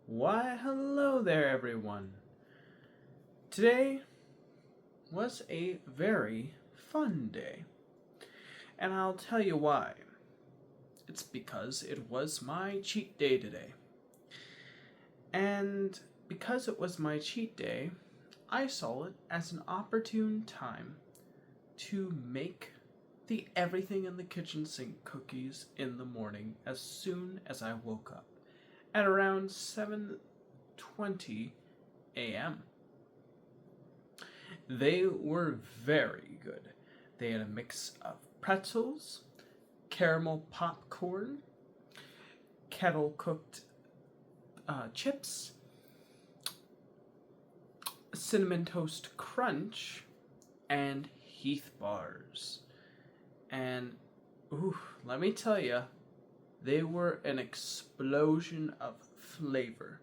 Why, hello there, everyone. Today was a very fun day, and I'll tell you why. It's because it was my cheat day today. And because it was my cheat day, I saw it as an opportune time to make the everything in the kitchen sink cookies in the morning as soon as I woke up at around 7:20 a.m. They were very good. They had a mix of pretzels, caramel popcorn, kettle cooked chips, cinnamon toast crunch, and Heath bars. And let me tell you, they were an explosion of flavor.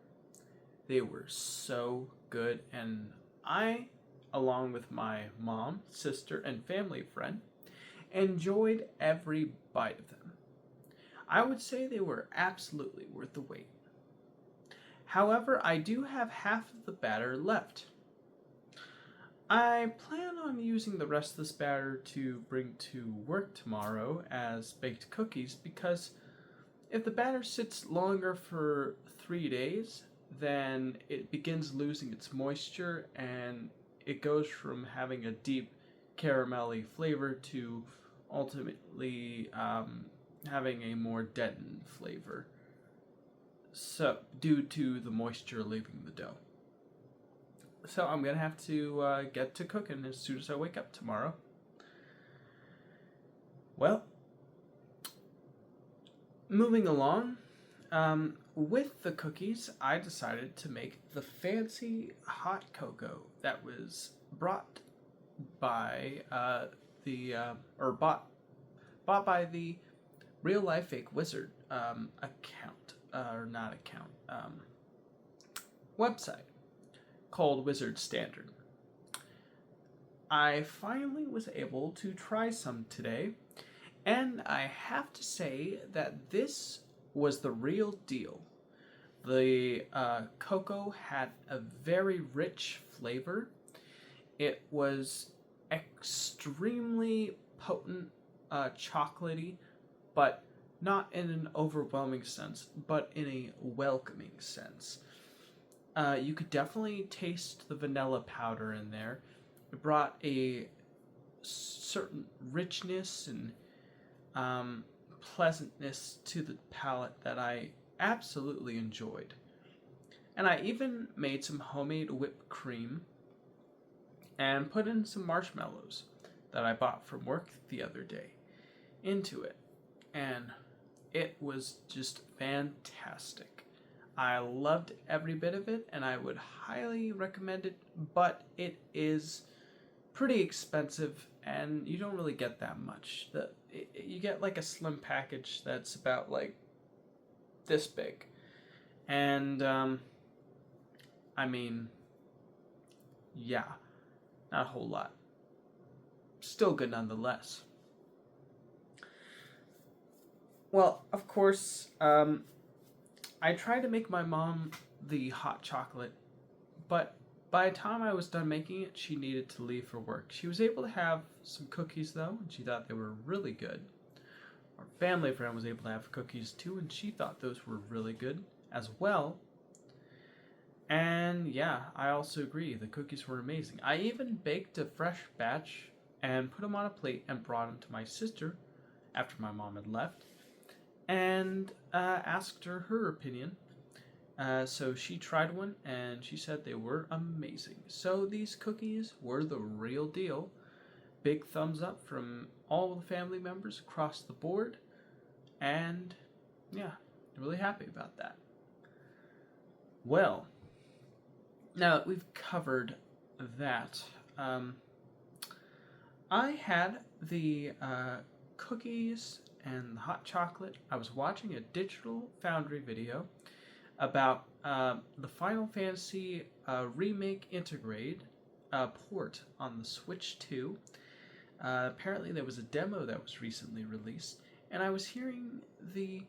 They were so good, and I, along with my mom, sister, and family friend, enjoyed every bite of them. I would say they were absolutely worth the wait. However, I do have half of the batter left. I plan on using the rest of this batter to bring to work tomorrow as baked cookies because if the batter sits longer for 3 days, then it begins losing its moisture and it goes from having a deep caramelly flavor to ultimately having a more deadened flavor. So, due to the moisture leaving the dough. So I'm gonna have to get to cooking as soon as I wake up tomorrow. Well, moving along, with the cookies, I decided to make the fancy hot cocoa that was brought by bought by the Real Life Fake Wizard website called Wizard Standard. I finally was able to try some today, and I have to say that this was the real deal. The cocoa had a very rich flavor. It was extremely potent, chocolatey, but not in an overwhelming sense, but in a welcoming sense. You could definitely taste the vanilla powder in there. It brought a certain richness and pleasantness to the palate that I absolutely enjoyed. And I even made some homemade whipped cream and put in some marshmallows that I bought from work the other day into it. And it was just fantastic. I loved every bit of it, and I would highly recommend it, but it is pretty expensive, and you don't really get that much. You get like a slim package that's about like this big, and I mean, yeah, not a whole lot. Still good nonetheless. Well, of course, I tried to make my mom the hot chocolate, but by the time I was done making it, she needed to leave for work. She was able to have some cookies though, and she thought they were really good. Our family friend was able to have cookies too, and she thought those were really good as well. And yeah, I also agree, the cookies were amazing. I even baked a fresh batch and put them on a plate and brought them to my sister after my mom had left and asked her opinion. So she tried one and she said they were amazing. So these cookies were the real deal. Big thumbs up from all the family members across the board. And yeah, really happy about that. Well, now that we've covered that, I had the cookies and the hot chocolate. I was watching a Digital Foundry video about the Final Fantasy Remake Intergrade port on the Switch 2. Apparently there was a demo that was recently released, and I was hearing the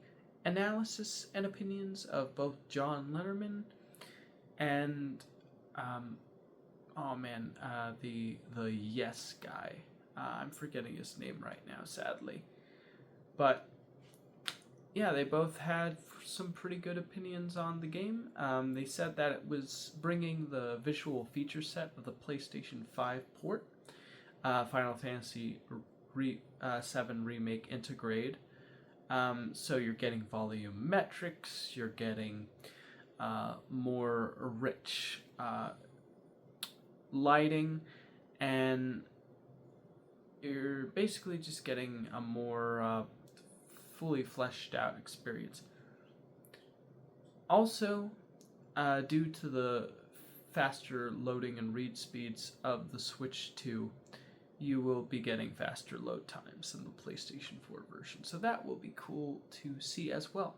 analysis and opinions of both John Letterman and the Yes guy. I'm forgetting his name right now, sadly. But yeah, they both had some pretty good opinions on the game. They said that it was bringing the visual feature set of the PlayStation 5 port, Final Fantasy VII Remake Integrate. So you're getting volumetrics, you're getting more rich lighting, and you're basically just getting a more fully fleshed out experience. Also, due to the faster loading and read speeds of the Switch 2, you will be getting faster load times than the PlayStation 4 version. So that will be cool to see as well.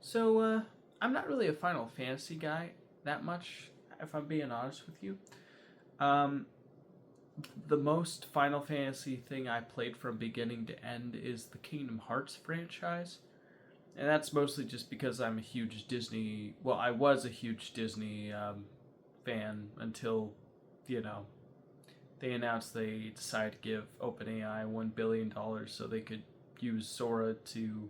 So, I'm not really a Final Fantasy guy that much, if I'm being honest with you. The most Final Fantasy thing I played from beginning to end is the Kingdom Hearts franchise. And that's mostly just because I'm a huge Disney... Well, I was a huge Disney fan until, they announced they decided to give OpenAI $1 billion so they could use Sora to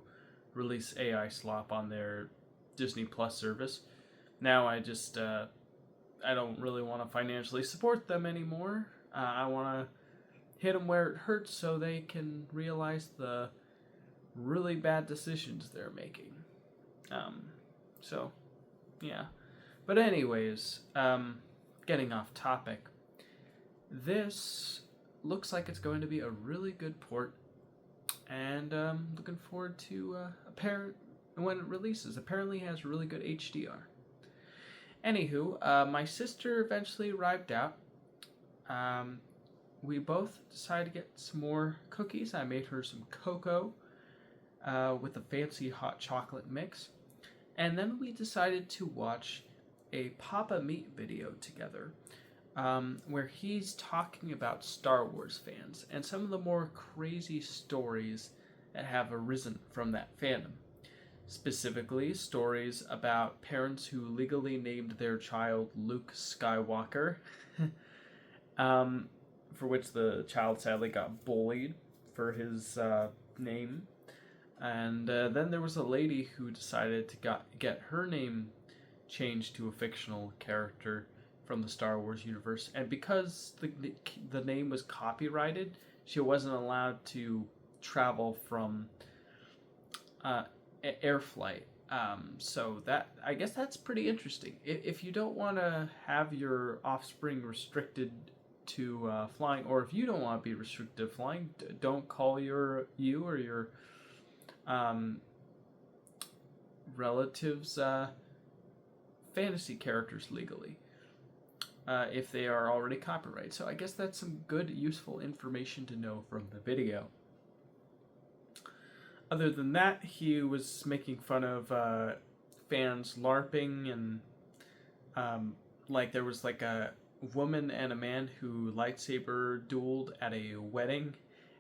release AI slop on their Disney Plus service. Now I just... I don't really want to financially support them anymore. I want to hit them where it hurts so they can realize the really bad decisions they're making. So, yeah. But anyways, getting off topic. This looks like it's going to be a really good port, and looking forward to when it releases. Apparently it has really good HDR. Anywho, my sister eventually arrived out. We both decided to get some more cookies. I made her some cocoa with a fancy hot chocolate mix. And then we decided to watch a Papa Meat video together where he's talking about Star Wars fans and some of the more crazy stories that have arisen from that fandom. Specifically, stories about parents who legally named their child Luke Skywalker, for which the child sadly got bullied for his name. And then there was a lady who decided to get her name changed to a fictional character from the Star Wars universe. And because the name was copyrighted, she wasn't allowed to travel from air flight. So that, I guess that's pretty interesting. If you don't want to have your offspring restricted to flying, or if you don't want to be restricted to flying, don't call you or your relatives fantasy characters legally if they are already copyrighted. So I guess that's some good, useful information to know from the video. Other than that, he was making fun of fans LARPing, and like there was like a woman and a man who lightsaber dueled at a wedding,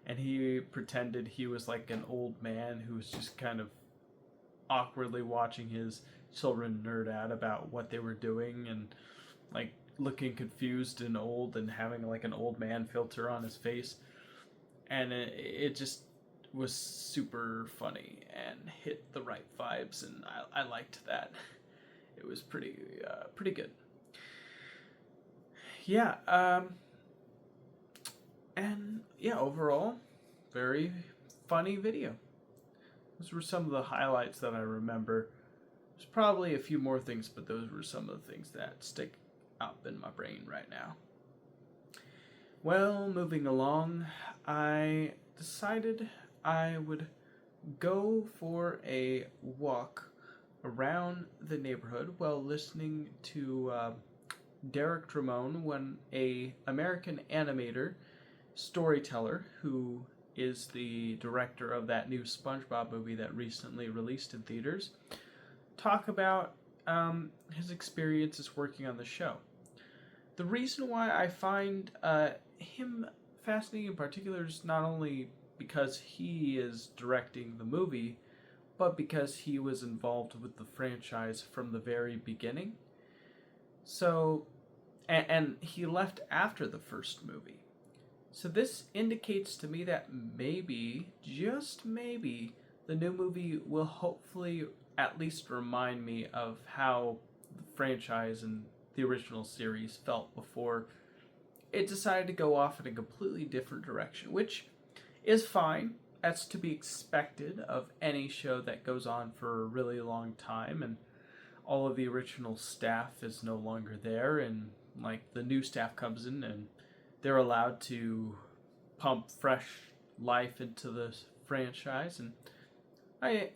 and he pretended he was like an old man who was just kind of awkwardly watching his children nerd out about what they were doing, and like looking confused and old and having like an old man filter on his face. And it just was super funny and hit the right vibes, and I liked that. It was pretty good. Yeah, and yeah, overall, very funny video. Those were some of the highlights that I remember. There's probably a few more things, but those were some of the things that stick up in my brain right now. Well, moving along, I decided I would go for a walk around the neighborhood while listening to Derek Dramone, an American animator, storyteller, who is the director of that new SpongeBob movie that recently released in theaters, talk about his experiences working on the show. The reason why I find him fascinating in particular is not only because he is directing the movie, but because he was involved with the franchise from the very beginning. So, and he left after the first movie. So this indicates to me that maybe, just maybe, the new movie will hopefully at least remind me of how the franchise and the original series felt before it decided to go off in a completely different direction, which is fine. That's to be expected of any show that goes on for a really long time and all of the original staff is no longer there, and like the new staff comes in and they're allowed to pump fresh life into the franchise. And I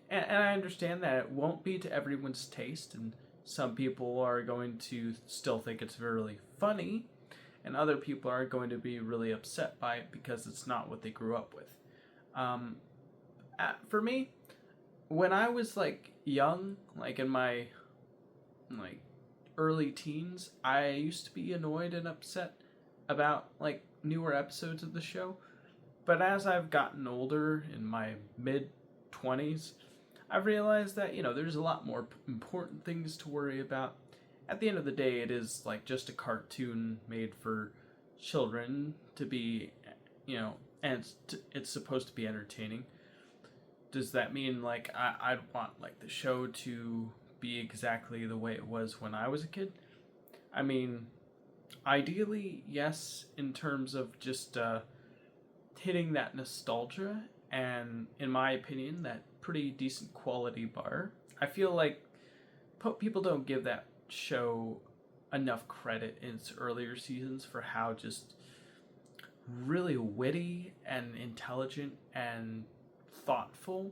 understand that it won't be to everyone's taste, and some people are going to still think it's really funny, and other people are going to be really upset by it because it's not what they grew up with. Um, for me, when I was like young, like in my like early teens, I used to be annoyed and upset about like newer episodes of the show. But as I've gotten older, in my mid 20s, I've realized that, there's a lot more important things to worry about. At the end of the day, it is like just a cartoon made for children to be, and it's supposed to be entertaining. Does that mean like I'd want like the show to be exactly the way it was when I was a kid? I mean, ideally, yes, in terms of just hitting that nostalgia and, in my opinion, that pretty decent quality bar. I feel like people don't give that show enough credit in its earlier seasons for how just really witty and intelligent and thoughtful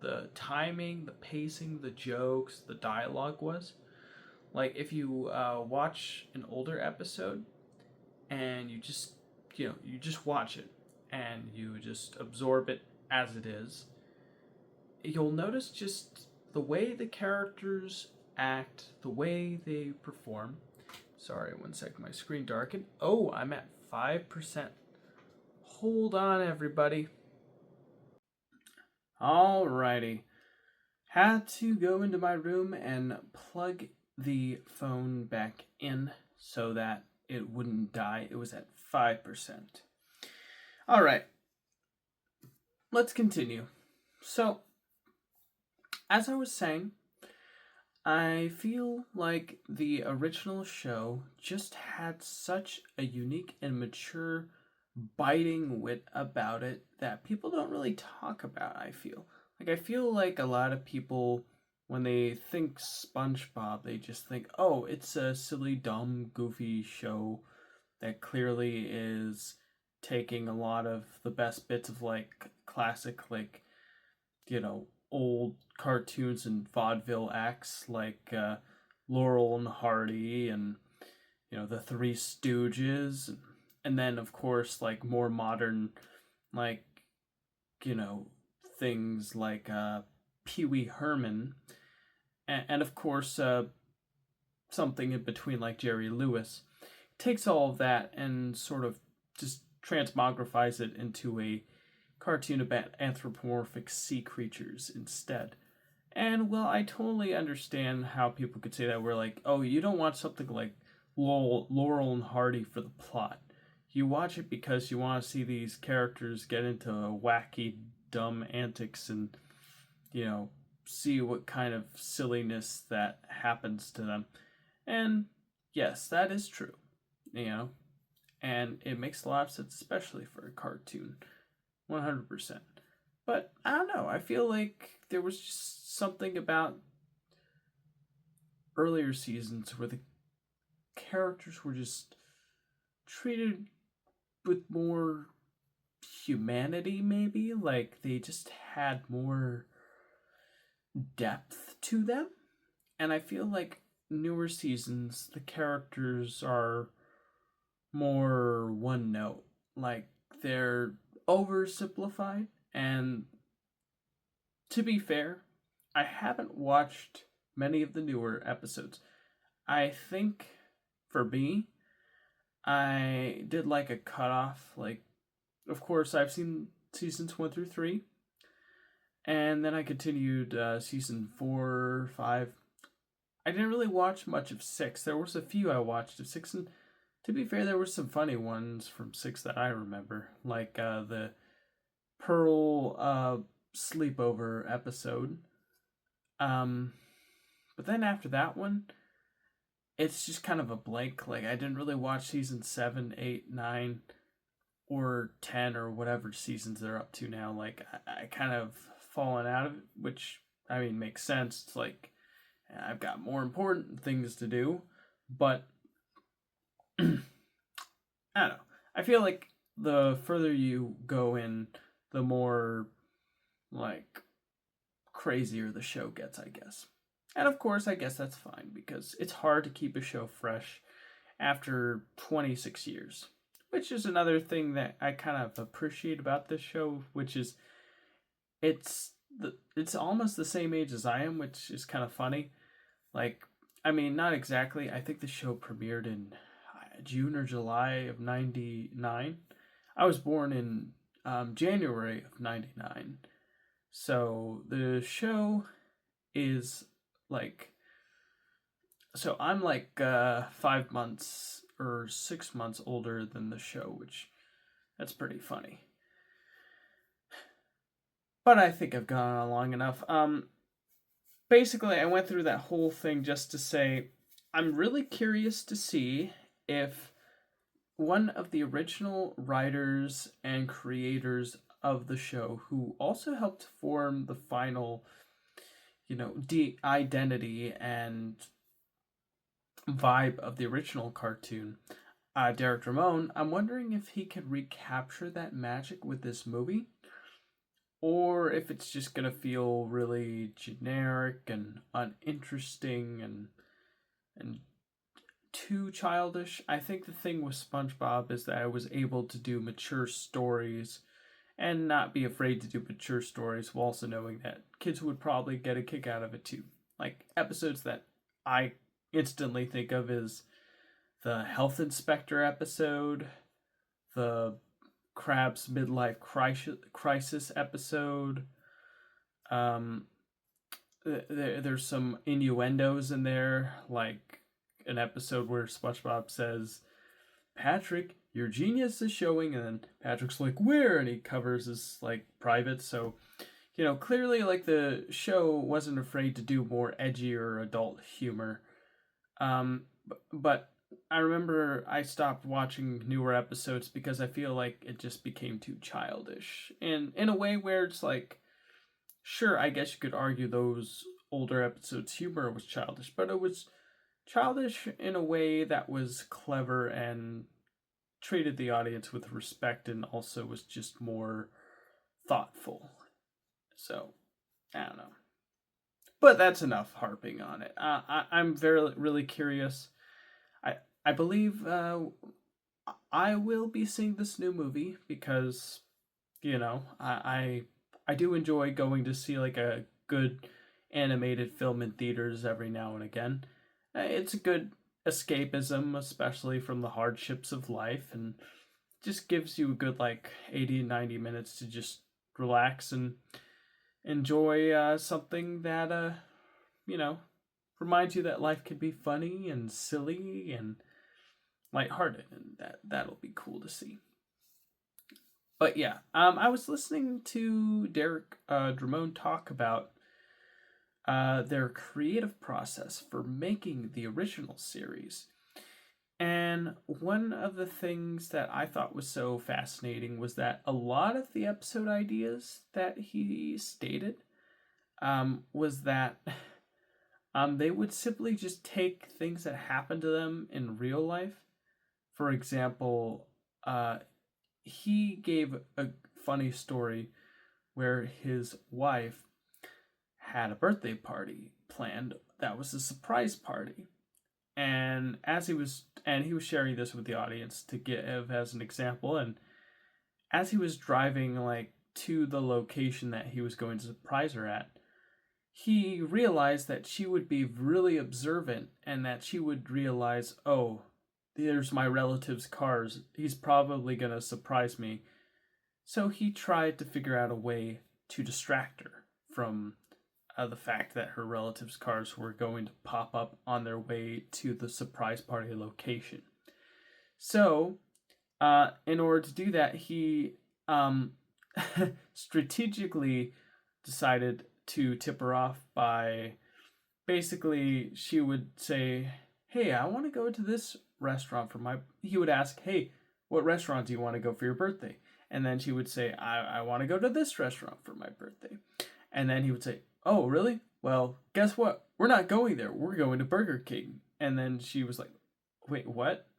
the timing, the pacing, the jokes, the dialogue was. Like if you watch an older episode and you just watch it and you just absorb it as it is, you'll notice just the way the characters act, the way they perform. Sorry, one sec, my screen darkened. Oh, I'm at 5%. Hold on, everybody. Alrighty. Had to go into my room and plug the phone back in so that it wouldn't die. It was at 5%. Alright. Let's continue. So, as I was saying, I feel like the original show just had such a unique and mature, biting wit about it that people don't really talk about, I feel. Like, I feel like a lot of people, when they think SpongeBob, they just think, oh, it's a silly, dumb, goofy show that clearly is taking a lot of the best bits of, like, classic, like, old cartoons and vaudeville acts like Laurel and Hardy and the Three Stooges, and then of course like more modern like things like Pee Wee Herman, and of course something in between like Jerry Lewis. Takes all of that and sort of just transmogrifies it into a cartoon about anthropomorphic sea creatures instead. And well, I totally understand how people could say that. We're like, oh, you don't want something like Laurel and Hardy for the plot. You watch it because you want to see these characters get into wacky, dumb antics and, see what kind of silliness that happens to them. And yes, that is true, and it makes a lot of sense, especially for a cartoon. 100%. But I don't know. I feel like there was just something about earlier seasons where the characters were just treated with more humanity, maybe. Like they just had more depth to them. And I feel like newer seasons, the characters are more one note. Like they're oversimplified, and to be fair, I haven't watched many of the newer episodes. I think for me, I did like a cutoff. Like, of course, I've seen seasons 1 through 3, And then I continued season 4, 5. I didn't really watch much of 6. There was a few I watched of 6, and to be fair, there were some funny ones from 6 that I remember, like the Pearl sleepover episode. But then after that one, it's just kind of a blank. Like, I didn't really watch season 7, 8, 9, or 10, or whatever seasons they're up to now. Like, I kind of fallen out of it, which, I mean, makes sense. It's like, I've got more important things to do, but I don't know. I feel like the further you go in, the more, like, crazier the show gets, I guess. And of course, I guess that's fine, because it's hard to keep a show fresh after 26 years. Which is another thing that I kind of appreciate about this show, which is it's almost the same age as I am, which is kind of funny. Like, I mean, not exactly. I think the show premiered in June or July of '99. I was born in January of '99. So the show is like, so I'm like 5 months or 6 months older than the show, which that's pretty funny. But I think I've gone on long enough. Basically, I went through that whole thing just to say I'm really curious to see if one of the original writers and creators of the show, who also helped form the final, identity and vibe of the original cartoon, Derek Ramone, I'm wondering if he could recapture that magic with this movie, or if it's just gonna feel really generic and uninteresting and too childish. I think the thing with SpongeBob is that I was able to do mature stories and not be afraid to do mature stories while also knowing that kids would probably get a kick out of it too. Like, episodes that I instantly think of is the health inspector episode, the Krabs midlife crisis episode. There's some innuendos in there, like an episode where SpongeBob says, "Patrick, your genius is showing," and then Patrick's like, "Where?" and he covers his like private. So, clearly, like, the show wasn't afraid to do more edgy or adult humor. But I remember I stopped watching newer episodes because I feel like it just became too childish, and in a way where it's like, sure, I guess you could argue those older episodes' humor was childish, but it was childish in a way that was clever and treated the audience with respect, and also was just more thoughtful. So, I don't know. But that's enough harping on it. I'm very really curious. I believe I will be seeing this new movie because, I do enjoy going to see like a good animated film in theaters every now and again. It's a good escapism, especially from the hardships of life, and just gives you a good like 80 90 minutes to just relax and enjoy something that reminds you that life can be funny and silly and lighthearted, and that'll be cool to see. But yeah, I was listening to Derek Dramone talk about their creative process for making the original series. And one of the things that I thought was so fascinating was that a lot of the episode ideas that he stated was that they would simply just take things that happened to them in real life. For example, he gave a funny story where his wife had a birthday party planned that was a surprise party. And he was sharing this with the audience to give as an example, and as he was driving like to the location that he was going to surprise her at, he realized that she would be really observant and that she would realize, oh, there's my relative's cars. He's probably going to surprise me. So he tried to figure out a way to distract her. from the fact that her relatives' cars were going to pop up on their way to the surprise party location. So, in order to do that, he strategically decided to tip her off by basically, she would say, "Hey, I want to go to this restaurant for my." He would ask, "Hey, what restaurant do you want to go for your birthday?" And then she would say, I want to go to this restaurant for my birthday." And then he would say, "Oh, really? Well, guess what? We're not going there. We're going to Burger King." And then she was like, "Wait, what?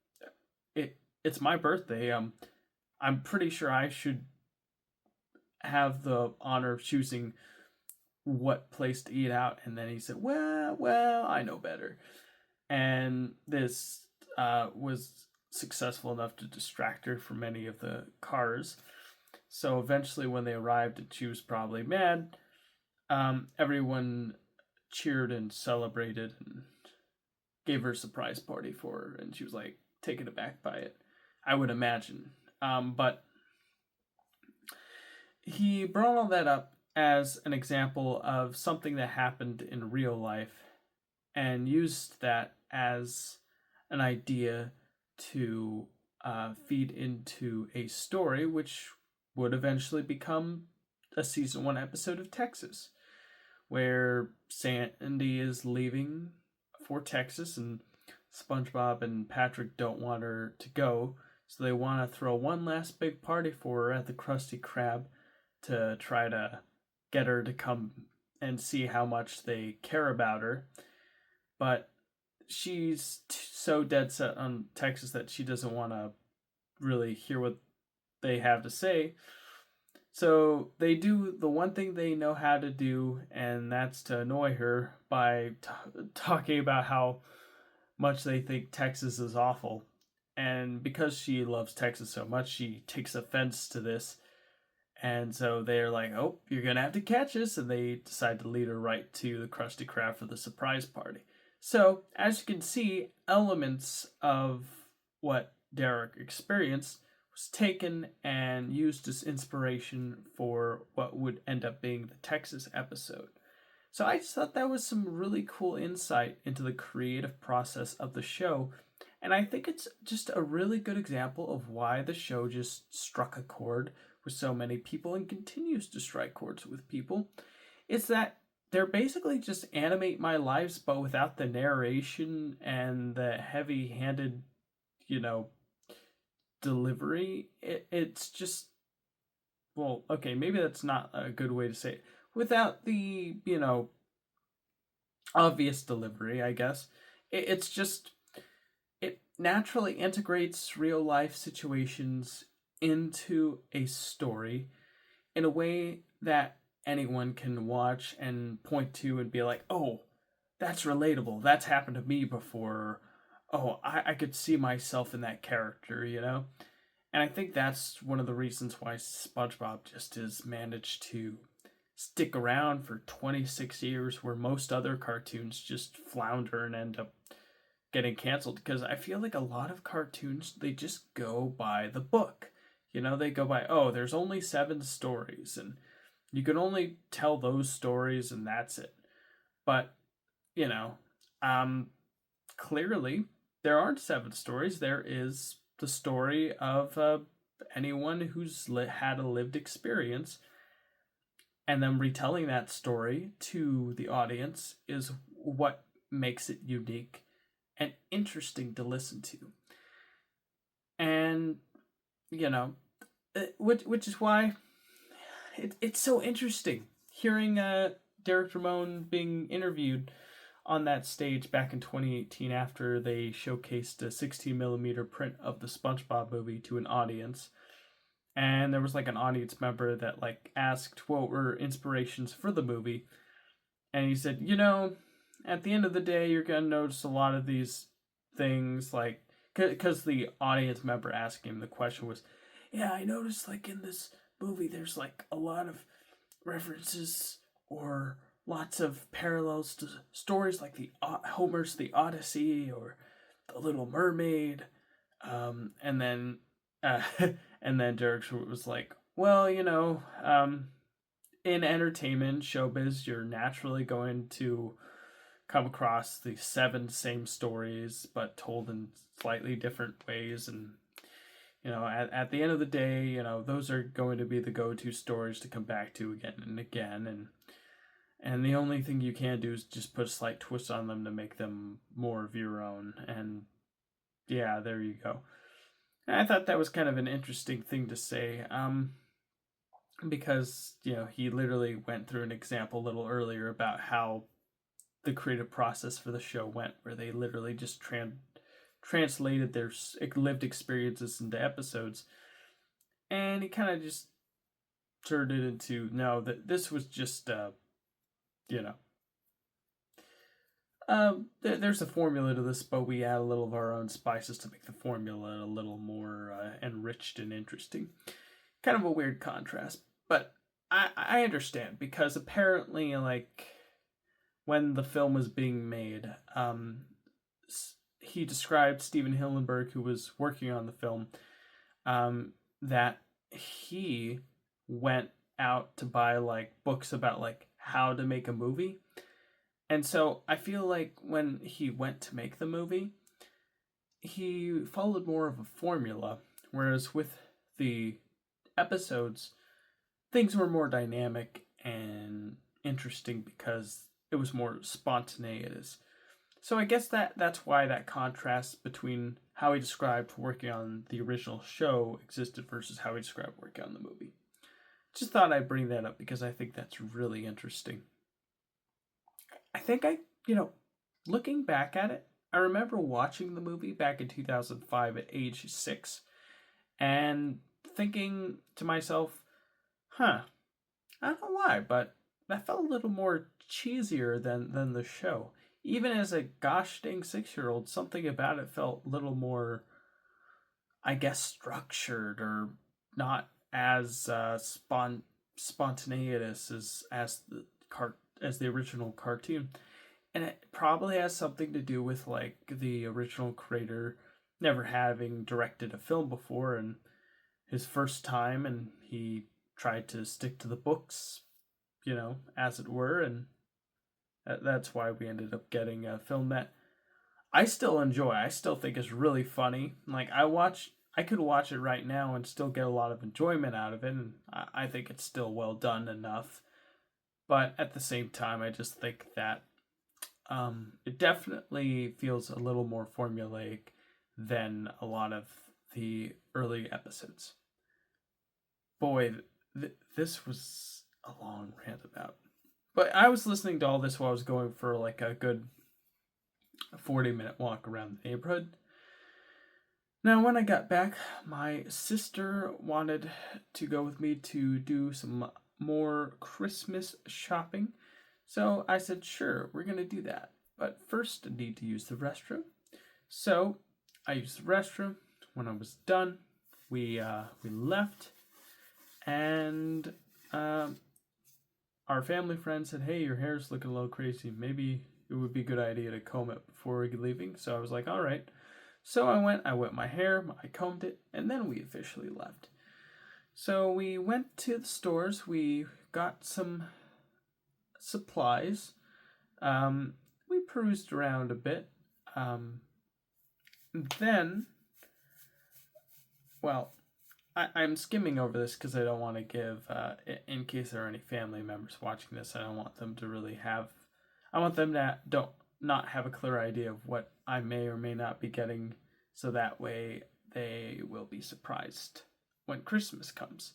It's my birthday. I'm pretty sure I should have the honor of choosing what place to eat out." And then he said, well, I know better." And this was successful enough to distract her from many of the cars. So eventually, when they arrived and she was probably mad, everyone cheered and celebrated and gave her a surprise party for her, and she was like taken aback by it, I would imagine. But he brought all that up as an example of something that happened in real life and used that as an idea to feed into a story which would eventually become a season 1 episode of Texas, where Sandy is leaving for Texas and SpongeBob and Patrick don't want her to go, so they want to throw one last big party for her at the Krusty Krab to try to get her to come and see how much they care about her. But she's so dead set on Texas that she doesn't want to really hear what they have to say. So they do the one thing they know how to do, and that's to annoy her by talking about how much they think Texas is awful. And because she loves Texas so much, she takes offense to this. And so they're like, "Oh, you're going to have to catch us." And they decide to lead her right to the Krusty Krab for the surprise party. So, as you can see, elements of what Derek experienced was taken and used as inspiration for what would end up being the Texas episode. So I just thought that was some really cool insight into the creative process of the show. And I think it's just a really good example of why the show just struck a chord with so many people and continues to strike chords with people. It's that they're basically just animate my lives, but without the narration and the heavy-handed, delivery. It's just, well, okay, maybe that's not a good way to say it. Without the, obvious delivery, I guess. It's just, it naturally integrates real life situations into a story in a way that anyone can watch and point to and be like, "Oh, that's relatable. That's happened to me before." "Oh, I could see myself in that character, And I think that's one of the reasons why SpongeBob just has managed to stick around for 26 years, where most other cartoons just flounder and end up getting canceled. Because I feel like a lot of cartoons, they just go by the book. They go by, "Oh, there's only 7 stories, and you can only tell those stories, and that's it." But, clearly, there aren't 7 stories. There is the story of anyone who's had a lived experience, and then retelling that story to the audience is what makes it unique and interesting to listen to. And, which is why it's so interesting hearing Derek Ramone being interviewed on that stage back in 2018 after they showcased a 16mm print of the SpongeBob movie to an audience. And there was an audience member that asked what were inspirations for the movie. And he said, at the end of the day, you're going to notice a lot of these things, because the audience member asking him the question was, "Yeah, I noticed in this movie there's a lot of references or lots of parallels to stories like Homer's The Odyssey or The Little Mermaid." And then and then Derek was like, "Well, in entertainment showbiz, you're naturally going to come across the seven same stories, but told in slightly different ways. And at the end of the day, those are going to be the go-to stories to come back to again and again. And the only thing you can do is just put a slight twist on them to make them more of your own. And yeah, there you go. And I thought that was kind of an interesting thing to say. Because he literally went through an example a little earlier about how the creative process for the show went, where they literally just translated their lived experiences into episodes, and he kind of just turned it into, no, that this was just there's a formula to this, but we add a little of our own spices to make the formula a little more enriched and interesting. Kind of a weird contrast, but I understand, because apparently, like, when the film was being made, he described Steven Hillenburg, who was working on the film, that he went out to buy like books about like how to make a movie. And so I feel like when he went to make the movie, he followed more of a formula, whereas with the episodes, things were more dynamic and interesting because it was more spontaneous. So I guess that's why that contrast between how he described working on the original show existed versus how he described working on the movie. Just thought I'd bring that up because I think that's really interesting. I think looking back at it, I remember watching the movie back in 2005 at age 6 and thinking to myself, I don't know why, but that felt a little more cheesier than the show. Even as a gosh dang 6-year-old, something about it felt a little more, I guess, structured, or not as spontaneous as the original cartoon. And it probably has something to do with like the original creator never having directed a film before, and his first time, and he tried to stick to the books, as it were, and that's why we ended up getting a film that I still enjoy. I still think is really funny. Like, I could watch it right now and still get a lot of enjoyment out of it, and I think it's still well done enough. But at the same time, I just think that it definitely feels a little more formulaic than a lot of the early episodes. Boy, this was a long rant about. But I was listening to all this while I was going for like a good 40-minute walk around the neighborhood. Now, when I got back, my sister wanted to go with me to do some more Christmas shopping. So I said, sure, we're going to do that. But first, I need to use the restroom. So I used the restroom. When I was done, we left. And our family friend said, hey, your hair's looking a little crazy. Maybe it would be a good idea to comb it before we're leaving. So I was like, all right. So I wet my hair, I combed it, and then we officially left. So we went to the stores. We got some supplies. We perused around a bit. Then, well, I'm skimming over this because I don't want to give, in case there are any family members watching this, I don't want them to really have, I want them to not have a clear idea of what I may or may not be getting, so that way they will be surprised when Christmas comes.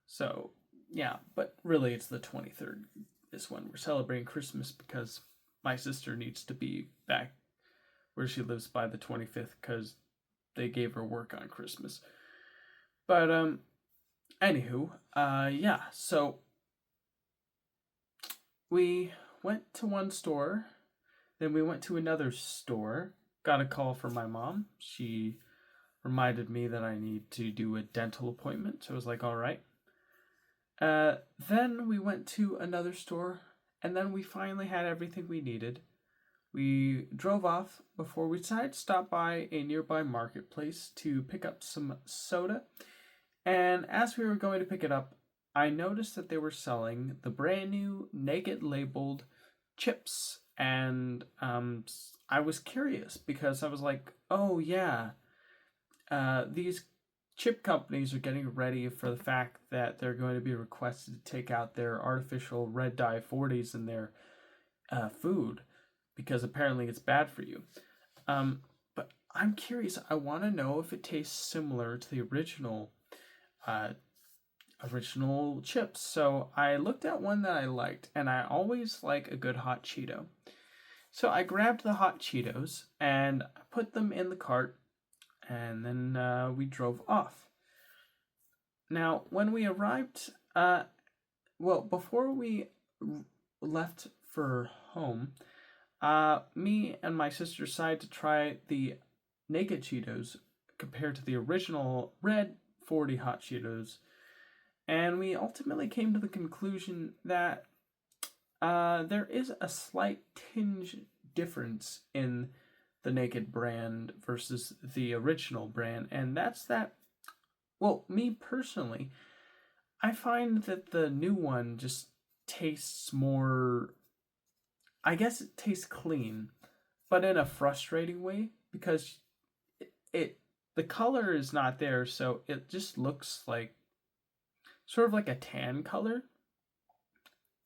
So, yeah, but really it's the 23rd is when we're celebrating Christmas, because my sister needs to be back where she lives by the 25th because they gave her work on Christmas. But, anywho, yeah, so we went to one store, then we went to another store, got a call from my mom. She reminded me that I need to do a dental appointment, so I was like, all right. Then we went to another store, and then we finally had everything we needed. We drove off before we decided to stop by a nearby marketplace to pick up some soda. And as we were going to pick it up, I noticed that they were selling the brand new naked labeled chips, and I was curious because I was like, oh yeah, these chip companies are getting ready for the fact that they're going to be requested to take out their artificial red dye 40s in their food because apparently it's bad for you. But I'm curious. I want to know if it tastes similar to the uh, original chips. So I looked at one that I liked, and I always like a good hot Cheeto. So I grabbed the hot Cheetos and put them in the cart, and then we drove off. Now, when we arrived, before we left for home, me and my sister decided to try the naked Cheetos compared to the original red 40 hot Cheetos, and we ultimately came to the conclusion that there is a slight tinge difference in the naked brand versus the original brand, and that's that. Well, me personally, I find that the new one just tastes more. I guess it tastes clean, but in a frustrating way because it the color is not there, so it just looks like sort of like a tan color,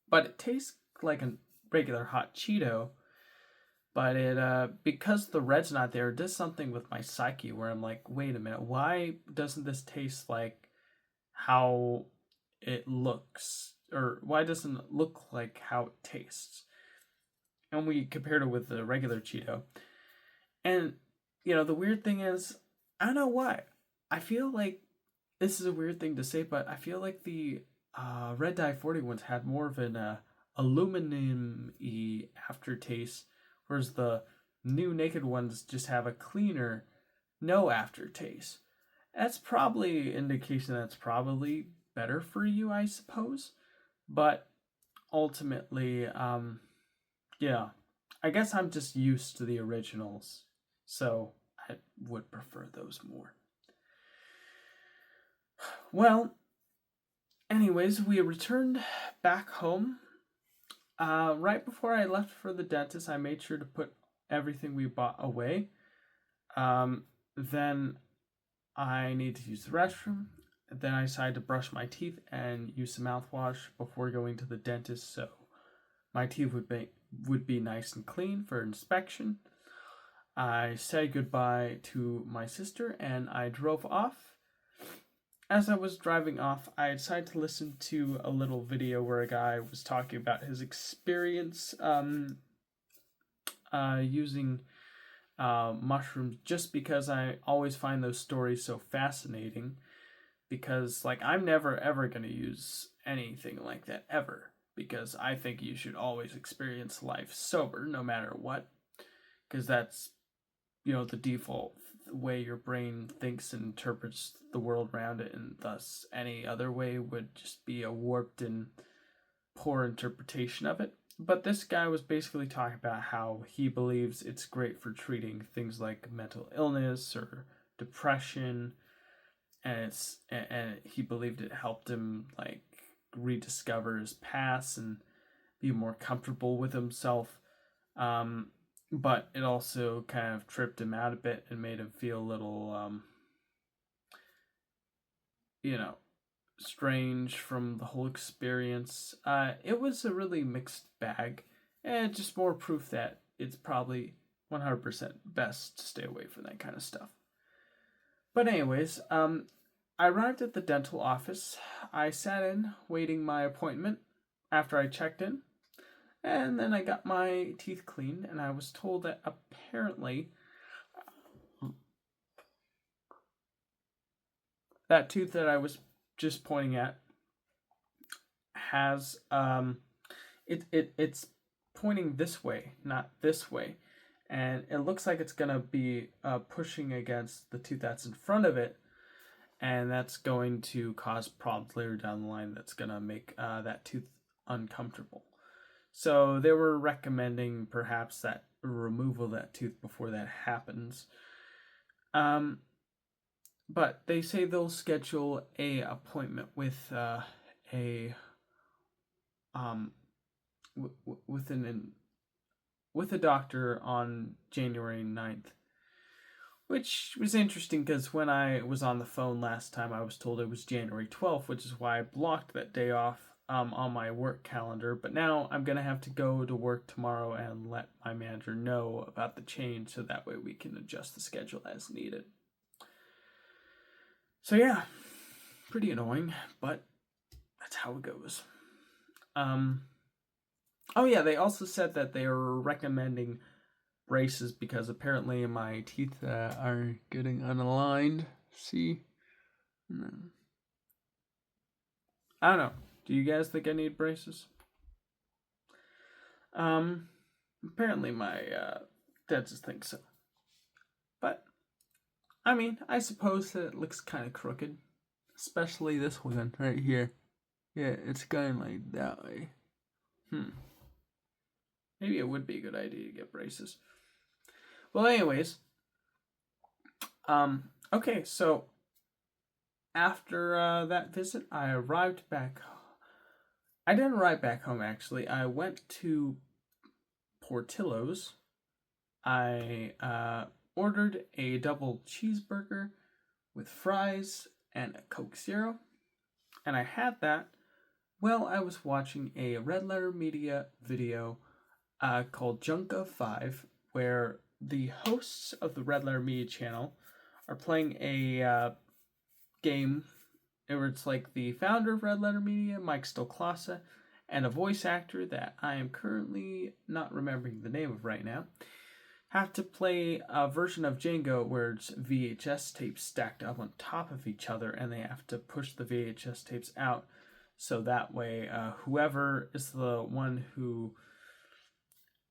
but it tastes like a regular hot Cheeto. But it because the red's not there, it does something with my psyche where I'm like, wait a minute, why doesn't this taste like how it looks, or why doesn't it look like how it tastes? And we compared it with the regular Cheeto, and the weird thing is, I don't know why. I feel like this is a weird thing to say, but I feel like the red dye 40 ones had more of an aluminum-y aftertaste, whereas the new naked ones just have a cleaner, no aftertaste. That's probably an indication that's probably better for you, I suppose. But ultimately, yeah, I guess I'm just used to the originals, so I would prefer those more. Well, anyways, we returned back home. Right before I left for the dentist, I made sure to put everything we bought away. Then I need to use the restroom. Then I decided to brush my teeth and use some mouthwash before going to the dentist, so my teeth would be nice and clean for inspection. I said goodbye to my sister and I drove off. As I was driving off, I decided to listen to a little video where a guy was talking about his experience using mushrooms, just because I always find those stories so fascinating. Because, like, I'm never ever going to use anything like that ever. Because I think you should always experience life sober no matter what. Because that's, the default way your brain thinks and interprets the world around it, and thus any other way would just be a warped and poor interpretation of it. But this guy was basically talking about how he believes it's great for treating things like mental illness or depression, and he believed it helped him like rediscover his past and be more comfortable with himself. But it also kind of tripped him out a bit and made him feel a little, strange from the whole experience. It was a really mixed bag, and just more proof that it's probably 100% best to stay away from that kind of stuff. But anyways, I arrived at the dental office. I sat in, waiting my appointment after I checked in. And then I got my teeth cleaned, and I was told that apparently that tooth that I was just pointing at has it's pointing this way, not this way, and it looks like it's gonna be pushing against the tooth that's in front of it, and that's going to cause problems later down the line. That's gonna make that tooth uncomfortable. So they were recommending perhaps that removal of that tooth before that happens. But they say they'll schedule a appointment with a with a doctor on January 9th, which was interesting because when I was on the phone last time, I was told it was January 12th, which is why I blocked that day off on my work calendar. But now I'm going to have to go to work tomorrow and let my manager know about the change so that way we can adjust the schedule as needed. So yeah, pretty annoying, but that's how it goes. Oh yeah, they also said that they are recommending braces because apparently my teeth are getting unaligned. See? No. I don't know. Do you guys think I need braces? Apparently my dentist thinks so. But, I mean, I suppose that it looks kind of crooked. Especially this one right here. Yeah, it's going like that way. Maybe it would be a good idea to get braces. Well, anyways. Okay, so after that visit, I arrived back home. I didn't arrive back home, actually. I went to Portillo's. I ordered a double cheeseburger with fries and a Coke Zero. And I had that while I was watching a Red Letter Media video called Junk of 5, where the hosts of the Red Letter Media channel are playing a game where it's like the founder of Red Letter Media, Mike Stoklasa, and a voice actor that I am currently not remembering the name of right now, have to play a version of Django where it's VHS tapes stacked up on top of each other, and they have to push the VHS tapes out so that way whoever is the one who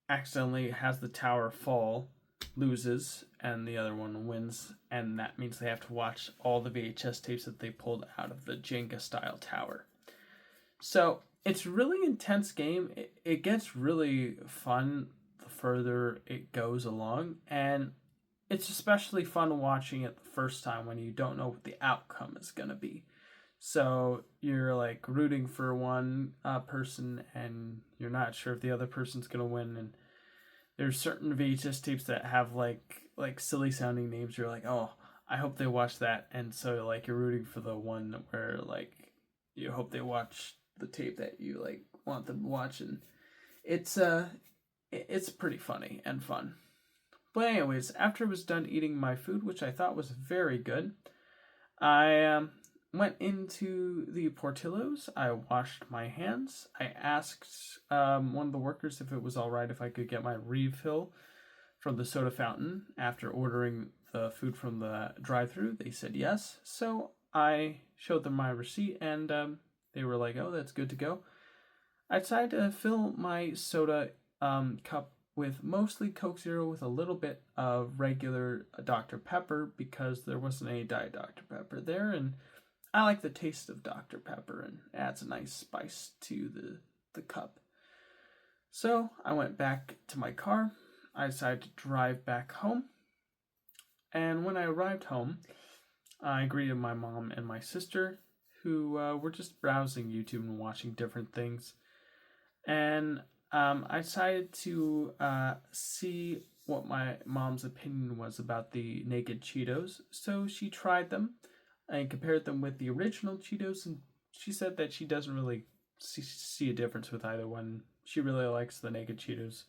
accidentally has the tower fall loses and the other one wins, and that means they have to watch all the VHS tapes that they pulled out of the Jenga style tower. So it's a really intense game. It gets really fun the further it goes along, and it's especially fun watching it the first time when you don't know what the outcome is going to be. So you're like rooting for one person and you're not sure if the other person's going to win, and there's certain VHS tapes that have like silly sounding names. You're like, oh, I hope they watch that, and so like you're rooting for the one where like you hope they watch the tape that you like want them to watch, and it's pretty funny and fun. But anyways, after I was done eating my food, which I thought was very good, I went into the Portillo's. I washed my hands. I asked one of the workers if it was all right if I could get my refill from the soda fountain after ordering the food from the drive-thru. They said yes. So I showed them my receipt, and they were like, oh, that's good to go. I decided to fill my soda cup with mostly Coke Zero with a little bit of regular Dr. Pepper because there wasn't any Diet Dr. Pepper there, and I like the taste of Dr. Pepper and adds a nice spice to the cup. So I went back to my car. I decided to drive back home. And when I arrived home, I greeted my mom and my sister, who were just browsing YouTube and watching different things. And I decided to see what my mom's opinion was about the naked Cheetos. So she tried them and compared them with the original Cheetos, and she said that she doesn't really see a difference with either one. She really likes the naked Cheetos.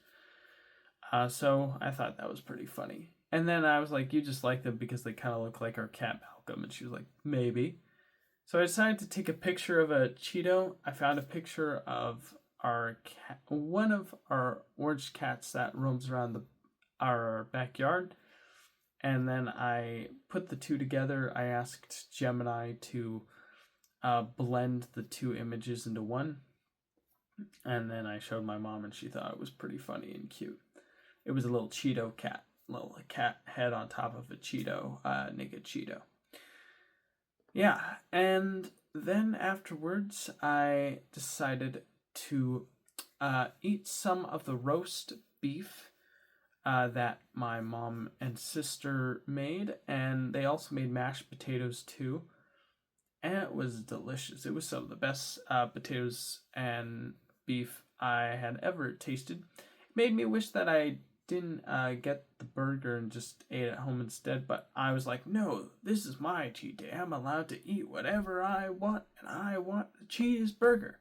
So I thought that was pretty funny. And then I was like, you just like them because they kind of look like our cat Malcolm. And she was like, maybe. So I decided to take a picture of a Cheeto. I found a picture of our cat, one of our orange cats that roams around our backyard. And then I put the two together. I asked Gemini to blend the two images into one. And then I showed my mom, and she thought it was pretty funny and cute. It was a little Cheeto cat, little cat head on top of a Cheeto, naked Cheeto. Yeah, and then afterwards, I decided to eat some of the roast beef that my mom and sister made, and they also made mashed potatoes too. and it was delicious. It was some of the best potatoes and beef I had ever tasted. It made me wish that I didn't get the burger and just ate at home instead, but I was like, no, this is my cheat day. I'm allowed to eat whatever I want, and I want a cheeseburger.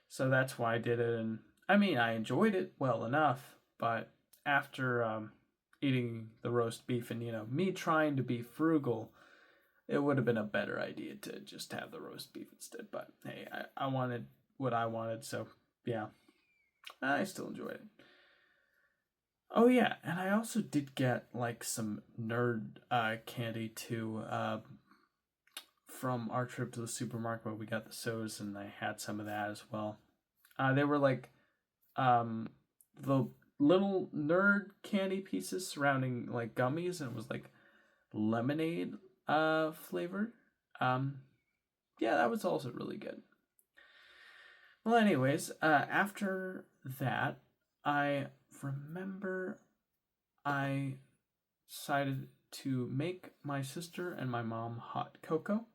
So that's why I did it, and I mean, I enjoyed it well enough, but after eating the roast beef and, me trying to be frugal, it would have been a better idea to just have the roast beef instead. But hey, I wanted what I wanted, so yeah, I still enjoyed it. Oh yeah, and I also did get like some nerd candy too from our trip to the supermarket where we got the sodas, and I had some of that as well. They were like the little nerd candy pieces surrounding like gummies, and it was like lemonade flavored. Um, yeah, that was also really good. Well, anyways, after that, I remember I decided to make my sister and my mom hot cocoa.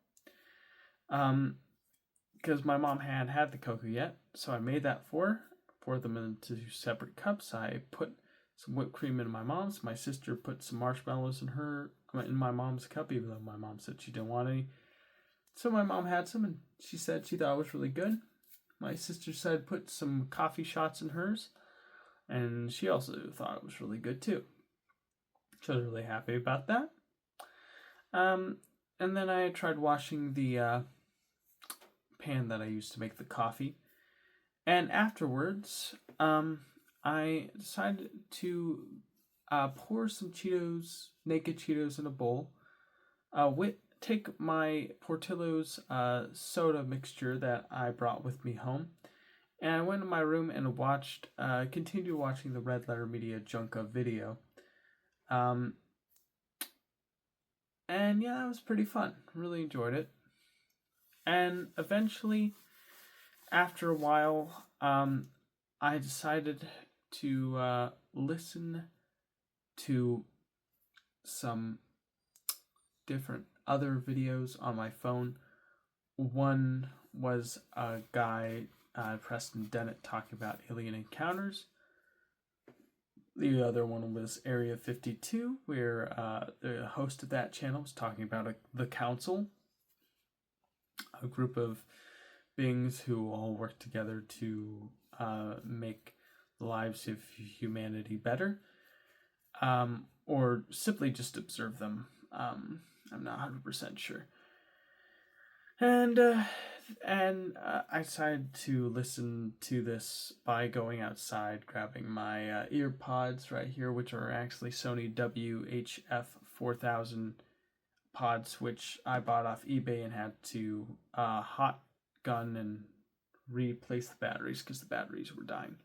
Because my mom hadn't had the cocoa yet, so I made that for her. Poured them into separate cups. I put some whipped cream in my mom's. My sister put some marshmallows in my mom's cup, even though my mom said she didn't want any. So my mom had some, and she said she thought it was really good. My sister said put some coffee shots in hers, and she also thought it was really good too. She was really happy about that. And then I tried washing the pan that I used to make the coffee. And afterwards, I decided to pour some Cheetos, naked Cheetos, in a bowl. Take my Portillo's soda mixture that I brought with me home, and I went in my room and continued watching the Red Letter Media Junka video. And yeah, that was pretty fun. Really enjoyed it. And eventually, after a while, I decided to listen to some different other videos on my phone. One was a guy, Preston Dennett, talking about alien encounters. The other one was Area 52, where the host of that channel was talking about the Council, a group of beings who all work together to make the lives of humanity better, or simply just observe them. I'm not 100% sure. And I decided to listen to this by going outside, grabbing my ear pods right here, which are actually Sony WHF 4000 pods, which I bought off eBay and had to hot gun and replace the batteries because the batteries were dying.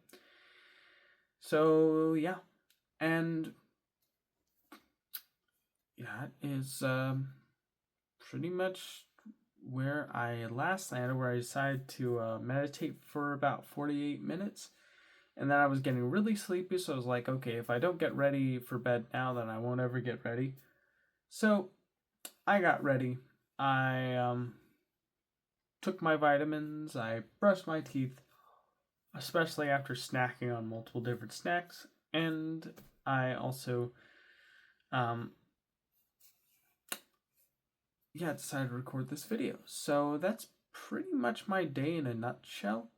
So yeah, and that is pretty much where I last landed, where I decided to meditate for about 48 minutes. And then I was getting really sleepy, so I was like, okay, if I don't get ready for bed now, then I won't ever get ready. So I got ready. I took my vitamins, I brushed my teeth, especially after snacking on multiple different snacks, and I also decided to record this video. So that's pretty much my day in a nutshell.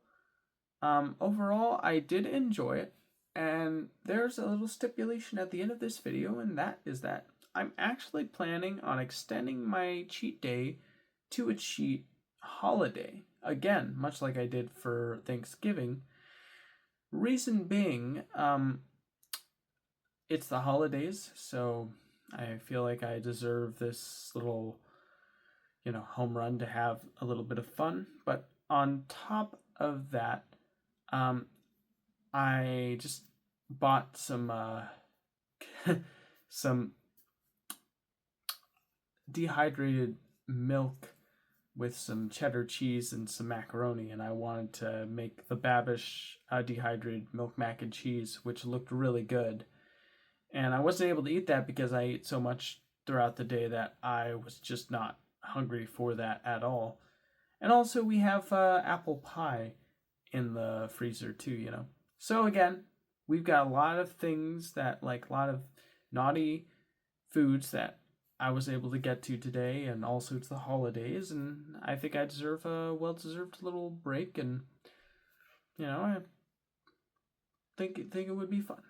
Overall, I did enjoy it, and there's a little stipulation at the end of this video, and that is that I'm actually planning on extending my cheat day to a cheat holiday. Again, much like I did for Thanksgiving. Reason being, it's the holidays, so I feel like I deserve this little home run to have a little bit of fun. But on top of that, I just bought some some dehydrated milk with some cheddar cheese and some macaroni, and I wanted to make the Babish dehydrated milk mac and cheese, which looked really good. And I wasn't able to eat that because I ate so much throughout the day that I was just not hungry for that at all. And also, we have apple pie in the freezer too, you know. So, again, we've got a lot of things that, like, a lot of naughty foods that I was able to get to today, and also it's the holidays, and I think I deserve a well deserved little break, and, you know, I think it would be fun.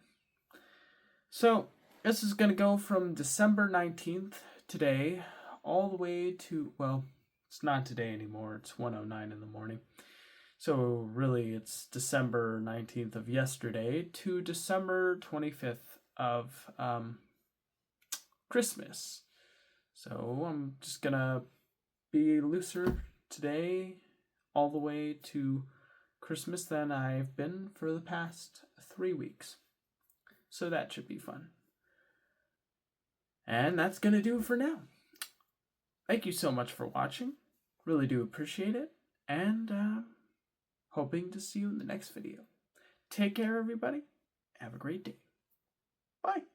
So, this is going to go from December 19th, today, all the way to, well, it's not today anymore. It's 1:09 in the morning. So, really, it's December 19th of yesterday to December 25th of Christmas. So, I'm just going to be looser today all the way to Christmas than I've been for the past 3 weeks. So, that should be fun. And that's going to do it for now. Thank you so much for watching. Really do appreciate it. And hoping to see you in the next video. Take care, everybody. Have a great day. Bye.